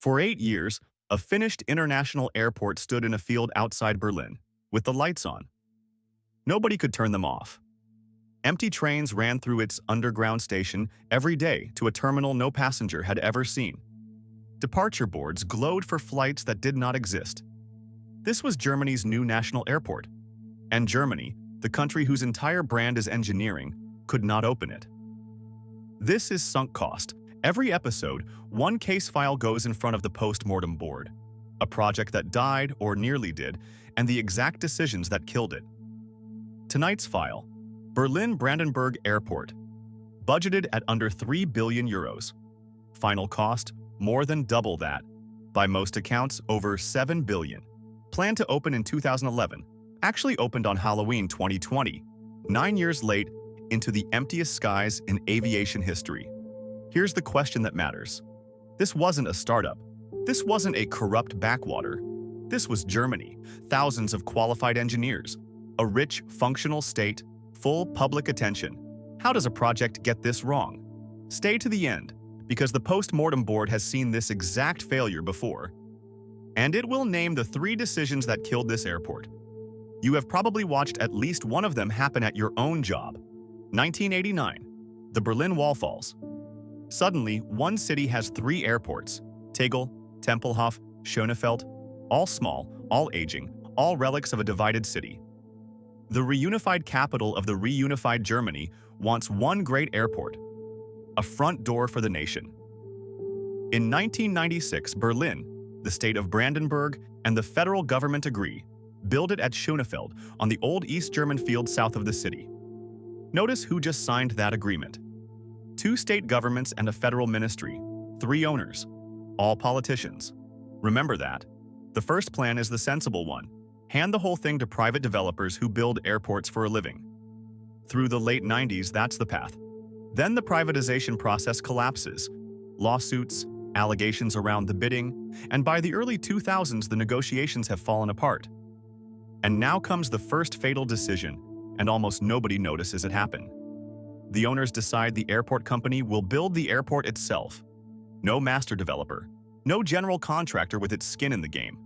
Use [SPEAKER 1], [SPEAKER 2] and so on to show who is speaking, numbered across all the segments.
[SPEAKER 1] For 8 years, a finished international airport stood in a field outside Berlin, with the lights on. Nobody could turn them off. Empty trains ran through its underground station every day to a terminal no passenger had ever seen. Departure boards glowed for flights that did not exist. This was Germany's new national airport. And Germany, the country whose entire brand is engineering, could not open it. This is sunk cost. Every episode, one case file goes in front of the post-mortem board. A project that died or nearly did, and the exact decisions that killed it. Tonight's file: Berlin Brandenburg Airport. Budgeted at under 3 billion euros. Final cost: more than double that. By most accounts, over 7 billion. Planned to open in 2011. Actually opened on Halloween 2020. 9 years late, into the emptiest skies in aviation history. Here's the question that matters. This wasn't a startup. This wasn't a corrupt backwater. This was Germany. Thousands of qualified engineers. A rich, functional state. Full public attention. How does a project get this wrong? Stay to the end, because the post-mortem board has seen this exact failure before. And it will name the 3 decisions that killed this airport. You have probably watched at least one of them happen at your own job. 1989. The Berlin Wall falls. Suddenly, one city has 3 airports: Tegel, Tempelhof, Schönefeld, all small, all aging, all relics of a divided city. The reunified capital of the reunified Germany wants one great airport, a front door for the nation. In 1996, Berlin, the state of Brandenburg, and the federal government agree, build it at Schönefeld on the old East German field south of the city. Notice who just signed that agreement. 2 state governments and a federal ministry, 3 owners, all politicians. Remember that. The first plan is the sensible one. Hand the whole thing to private developers who build airports for a living. Through the late 90s, that's the path. Then the privatization process collapses. Lawsuits, allegations around the bidding, and by the early 2000s, the negotiations have fallen apart. And now comes the first fatal decision, and almost nobody notices it happen. The owners decide the airport company will build the airport itself. No master developer, no general contractor with its skin in the game.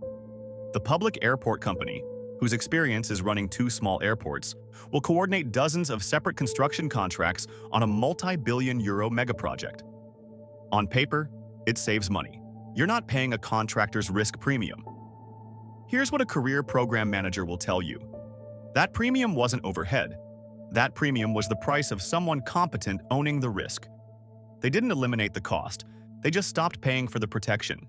[SPEAKER 1] The public airport company, whose experience is running 2 small airports, will coordinate dozens of separate construction contracts on a multi-billion-euro megaproject. On paper, it saves money. You're not paying a contractor's risk premium. Here's what a career program manager will tell you. That premium wasn't overhead. That premium was the price of someone competent owning the risk. They didn't eliminate the cost. They just stopped paying for the protection.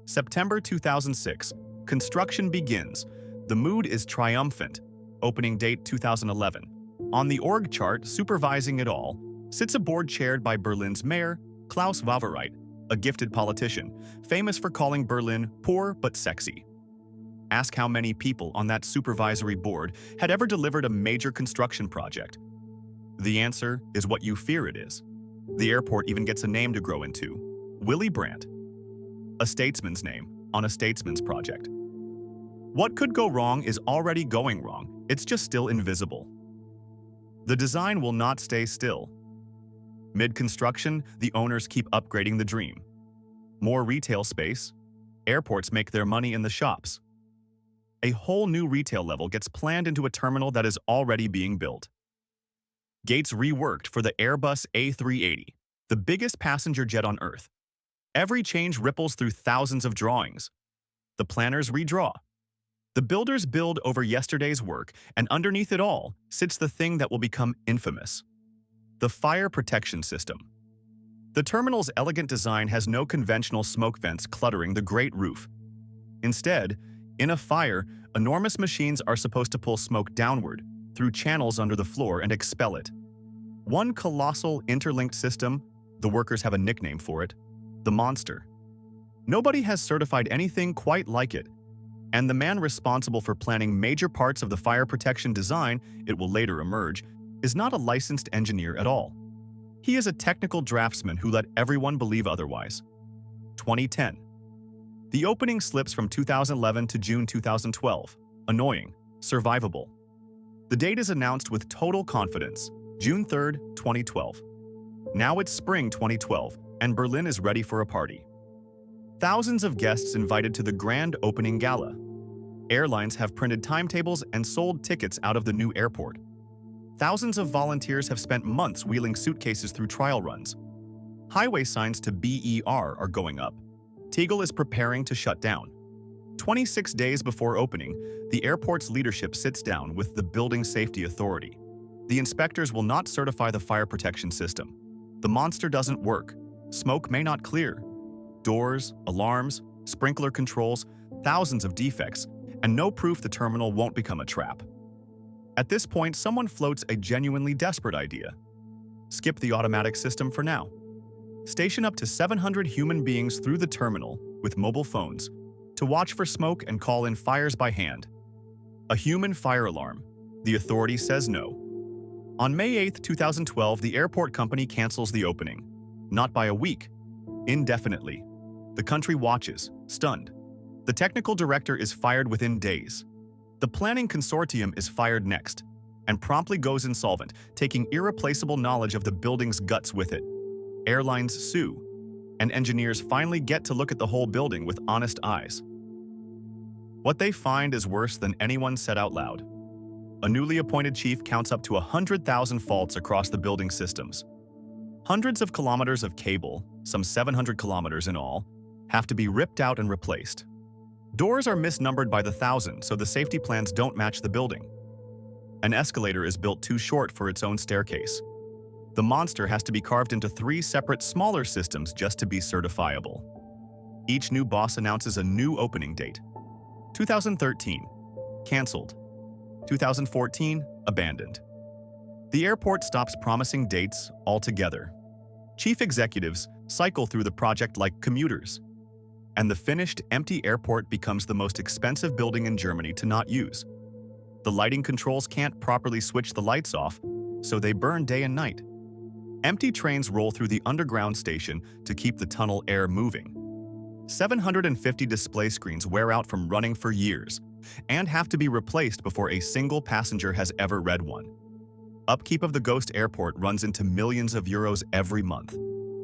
[SPEAKER 1] September 2006. Construction begins. The mood is triumphant. Opening date 2011. On the org chart, supervising it all, sits a board chaired by Berlin's mayor, Klaus Wowereit, a gifted politician, famous for calling Berlin poor but sexy. Ask how many people on that supervisory board had ever delivered a major construction project. The answer is what you fear it is. The airport even gets a name to grow into: Willy Brandt. A statesman's name on a statesman's project. What could go wrong is already going wrong. It's just still invisible. The design will not stay still. Mid-construction, the owners keep upgrading the dream. More retail space. Airports make their money in the shops. A whole new retail level gets planned into a terminal that is already being built. Gates reworked for the Airbus A380, the biggest passenger jet on Earth. Every change ripples through thousands of drawings. The planners redraw. The builders build over yesterday's work, and underneath it all sits the thing that will become infamous: the fire protection system. The terminal's elegant design has no conventional smoke vents cluttering the great roof. Instead, in a fire, enormous machines are supposed to pull smoke downward, through channels under the floor, and expel it. One colossal interlinked system, the workers have a nickname for it: the monster. Nobody has certified anything quite like it, and the man responsible for planning major parts of the fire protection design, it will later emerge, is not a licensed engineer at all. He is a technical draftsman who let everyone believe otherwise. 2010. The opening slips from 2011 to June 2012. Annoying, survivable. The date is announced with total confidence: June 3, 2012. Now it's spring 2012, and Berlin is ready for a party. Thousands of guests invited to the grand opening gala. Airlines have printed timetables and sold tickets out of the new airport. Thousands of volunteers have spent months wheeling suitcases through trial runs. Highway signs to BER are going up. Tegel is preparing to shut down. 26 days before opening, the airport's leadership sits down with the Building Safety Authority. The inspectors will not certify the fire protection system. The monster doesn't work. Smoke may not clear. Doors, alarms, sprinkler controls, thousands of defects, and no proof the terminal won't become a trap. At this point, someone floats a genuinely desperate idea. Skip the automatic system for now. Station up to 700 human beings through the terminal with mobile phones to watch for smoke and call in fires by hand. A human fire alarm. The authority says no. On May 8, 2012, the airport company cancels the opening. Not by a week, indefinitely. The country watches, stunned. The technical director is fired within days. The planning consortium is fired next, and promptly goes insolvent, taking irreplaceable knowledge of the building's guts with it. Airlines sue, and engineers finally get to look at the whole building with honest eyes. What they find is worse than anyone said out loud. A newly appointed chief counts up to 100,000 faults across the building systems. Hundreds of kilometers of cable, some 700 kilometers in all, have to be ripped out and replaced. Doors are misnumbered by the thousand, so the safety plans don't match the building. An escalator is built too short for its own staircase. The monster has to be carved into 3 separate, smaller systems just to be certifiable. Each new boss announces a new opening date. 2013, canceled. 2014, abandoned. The airport stops promising dates altogether. Chief executives cycle through the project like commuters. And the finished, empty airport becomes the most expensive building in Germany to not use. The lighting controls can't properly switch the lights off, so they burn day and night. Empty trains roll through the underground station to keep the tunnel air moving. 750 display screens wear out from running for years and have to be replaced before a single passenger has ever read one. Upkeep of the ghost airport runs into millions of euros every month.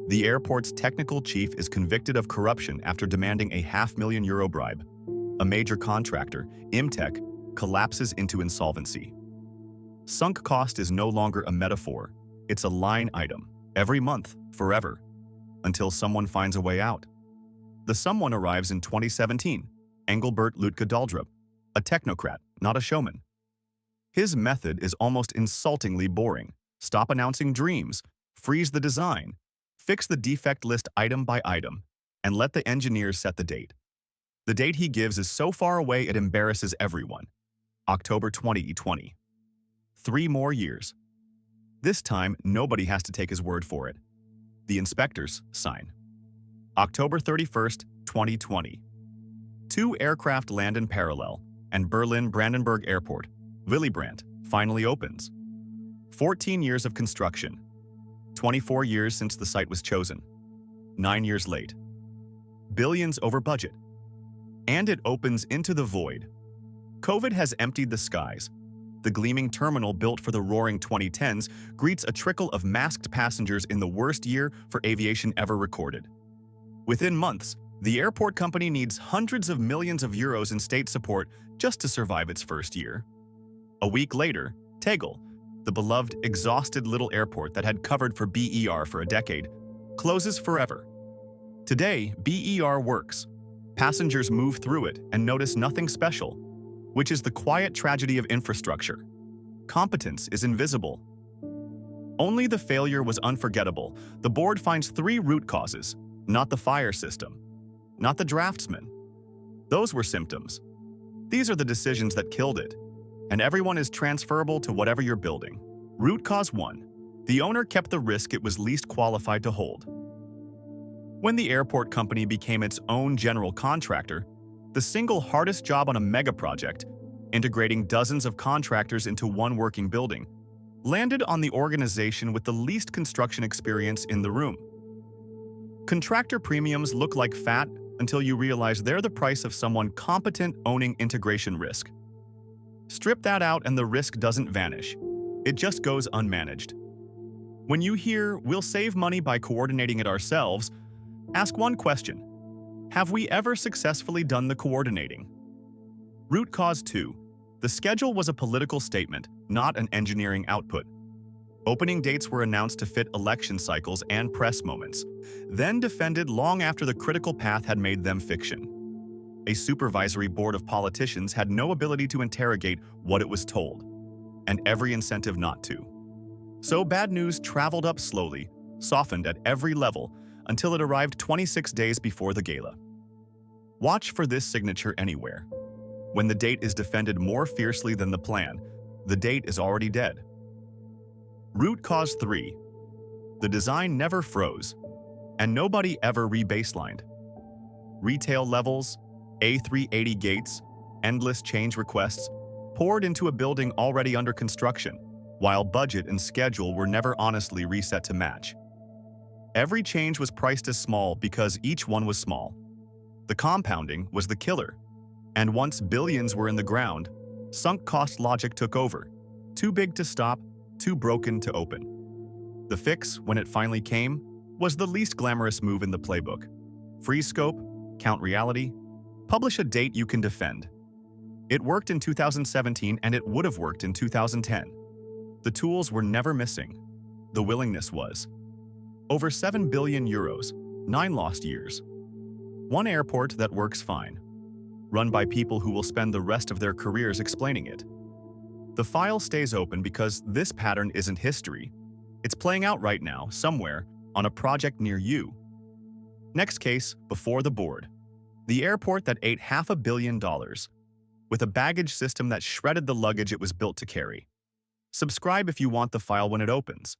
[SPEAKER 1] The airport's technical chief is convicted of corruption after demanding a €500,000 bribe. A major contractor, Imtech, collapses into insolvency. Sunk cost is no longer a metaphor. It's a line item, every month, forever, until someone finds a way out. The someone arrives in 2017, Engelbert Lütke Daldrup, a technocrat, not a showman. His method is almost insultingly boring. Stop announcing dreams, freeze the design, fix the defect list item by item, and let the engineers set the date. The date he gives is so far away it embarrasses everyone. October 2020. 3 more years. This time, nobody has to take his word for it. The inspectors sign. October 31st, 2020. 2 aircraft land in parallel, and Berlin Brandenburg Airport, Willy Brandt, finally opens. 14 years of construction. 24 years since the site was chosen. 9 years late. Billions over budget. And it opens into the void. COVID has emptied the skies. The gleaming terminal built for the roaring 2010s greets a trickle of masked passengers in the worst year for aviation ever recorded. Within months, the airport company needs hundreds of millions of euros in state support just to survive its first year. A week later, Tegel, the beloved, exhausted little airport that had covered for BER for a decade, closes forever. Today, BER works. Passengers move through it and notice nothing special, which is the quiet tragedy of infrastructure. Competence is invisible. Only the failure was unforgettable. The board finds 3 root causes, not the fire system, not the draftsman. Those were symptoms. These are the decisions that killed it, and everyone is transferable to whatever you're building. Root cause 1. The owner kept the risk it was least qualified to hold. When the airport company became its own general contractor, the single hardest job on a mega project, integrating dozens of contractors into one working building, landed on the organization with the least construction experience in the room. Contractor premiums look like fat until you realize they're the price of someone competent owning integration risk. Strip that out and the risk doesn't vanish. It just goes unmanaged. When you hear, "We'll save money by coordinating it ourselves," ask one question. Have we ever successfully done the coordinating? Root cause 2. The schedule was a political statement, not an engineering output. Opening dates were announced to fit election cycles and press moments, then defended long after the critical path had made them fiction. A supervisory board of politicians had no ability to interrogate what it was told, and every incentive not to. So bad news traveled up slowly, softened at every level, until it arrived 26 days before the gala. Watch for this signature anywhere. When the date is defended more fiercely than the plan, the date is already dead. Root cause 3. The design never froze, and nobody ever re-baselined. Retail levels, A380 gates, endless change requests poured into a building already under construction, while budget and schedule were never honestly reset to match. Every change was priced as small because each one was small. The compounding was the killer, and once billions were in the ground, sunk cost logic took over, too big to stop, too broken to open. The fix, when it finally came, was the least glamorous move in the playbook. Freeze scope, count reality, publish a date you can defend. It worked in 2017 and it would have worked in 2010. The tools were never missing. The willingness was. Over 7 billion euros, 9 lost years. One airport that works fine, run by people who will spend the rest of their careers explaining it. The file stays open because this pattern isn't history. It's playing out right now, somewhere, on a project near you. Next case, before the board. The airport that ate $500 million, with a baggage system that shredded the luggage it was built to carry. Subscribe if you want the file when it opens.